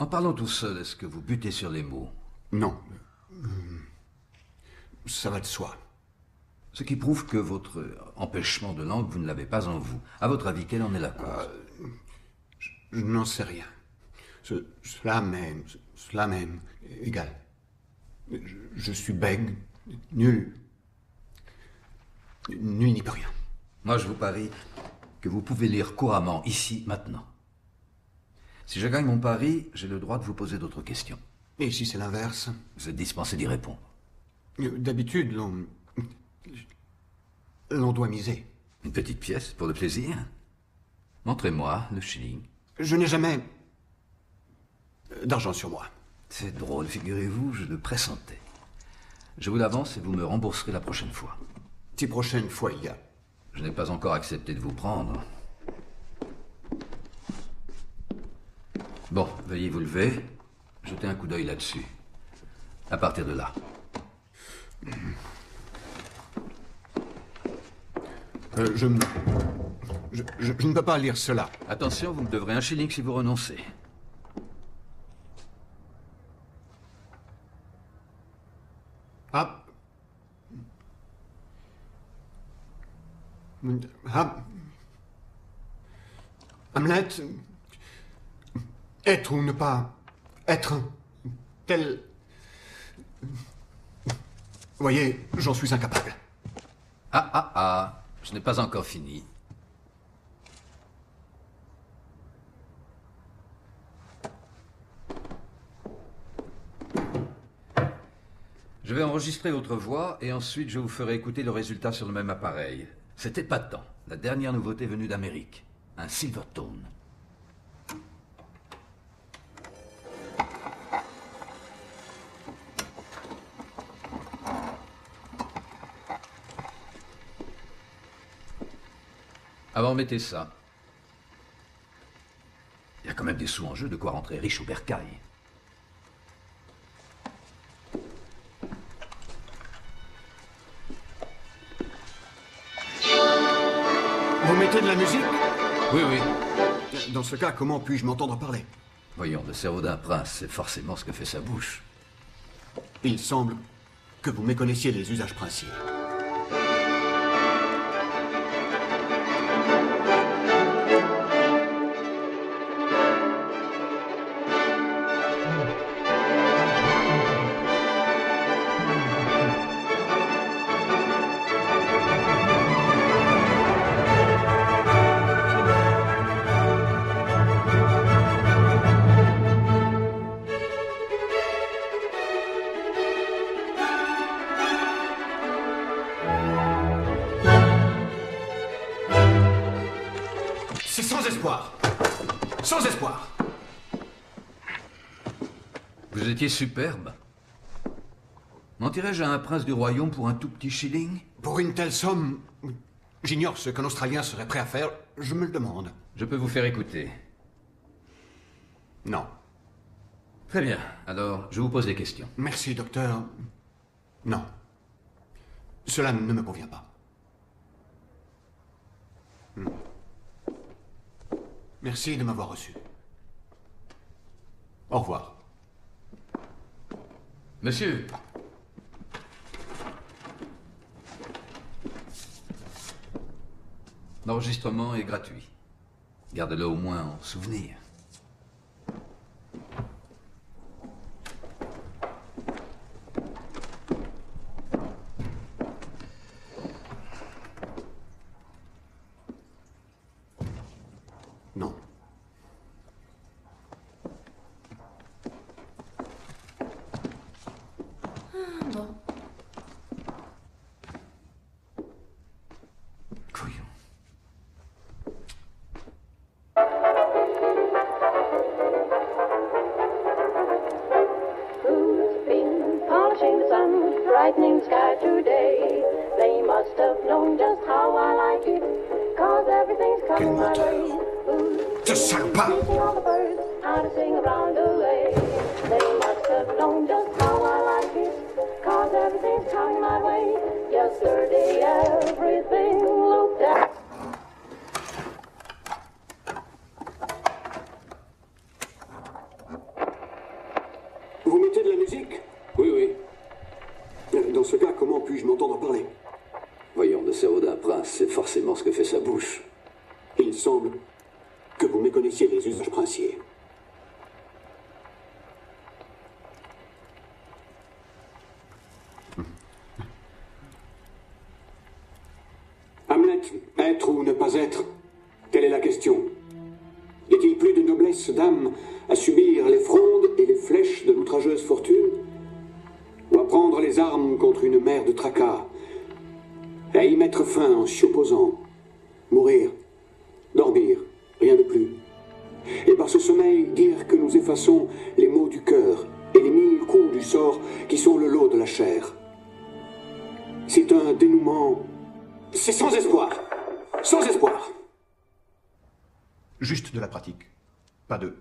En parlant tout seul, est-ce que vous butez sur les mots? Non. Ça va de soi. Ce qui prouve que votre empêchement de langue, vous ne l'avez pas en vous. À votre avis, quelle en est la cause? Je n'en sais rien. Cela m'est égal. Je suis bègue, nul n'y peut rien. Moi, je vous parie que vous pouvez lire couramment, ici, maintenant. Si je gagne mon pari, j'ai le droit de vous poser d'autres questions. Et si c'est l'inverse? Vous êtes dispensé d'y répondre. D'habitude, l'on doit miser. Une petite pièce, pour le plaisir? Montrez-moi le shilling. Je n'ai jamais d'argent sur moi. C'est drôle, figurez-vous, je le pressentais. Je vous l'avance et vous me rembourserez la prochaine fois. Si prochaine fois il y a. Je n'ai pas encore accepté de vous prendre. Bon, veuillez vous lever. Jetez un coup d'œil là-dessus. À partir de là. Je ne peux pas lire cela. Attention, vous me devrez un shilling si vous renoncez. Hamlet, être ou ne pas être tel... Voyez, j'en suis incapable. Je n'ai pas encore fini. Je vais enregistrer votre voix et ensuite je vous ferai écouter le résultat sur le même appareil. C'est épatant. La dernière nouveauté venue d'Amérique. Un Silvertone. Alors mettez ça. Il y a quand même des sous en jeu, de quoi rentrer riche au bercail. Vous mettez de la musique? Oui, oui. Dans ce cas, comment puis-je m'entendre parler? Voyons, le cerveau d'un prince, c'est forcément ce que fait sa bouche. Il semble que vous méconnaissiez les usages princiers. C'est sans espoir. Sans espoir. Vous étiez superbe. Mentirais-je à un prince du royaume pour un tout petit shilling? Pour une telle somme, j'ignore ce qu'un Australien serait prêt à faire. Je me le demande. Je peux vous faire écouter. Non. Très bien. Alors, je vous pose des questions. Merci, docteur. Non. Cela ne me convient pas. Merci de m'avoir reçu. Au revoir. Monsieur. L'enregistrement est gratuit. Gardez-le au moins en souvenir. Non. Bon. Couillon. Who's been polishing the sun, brightening the sky today? They must have known just how I like it, 'cause everything's coming my way. Who's Ce salopard! teaching all the birds how to sing around the lake? They must have known just how I like it, 'cause everything's coming my way. Yesterday everything looked at. musique? Oui, oui. Dans ce cas, comment puis-je m'entendre parler? Voyons, le cerveau d'un prince, c'est forcément ce que fait sa bouche. Il semble que vous méconnaissiez les usages princiers. Hamlet, être ou ne pas être? Telle est la question. Y a-t-il plus de noblesse d'âme à subir les frondes et les flèches de l'outrageuse fortune? Ou à prendre les armes contre une mer de tracas? À y mettre fin en s'y opposant? Mourir? Dormir? Rien de plus. Et par ce sommeil, dire que nous effaçons les maux du cœur et les 1000 coups du sort qui sont le lot de la chair. C'est un dénouement... C'est sans espoir. Sans espoir. Juste de la pratique, pas de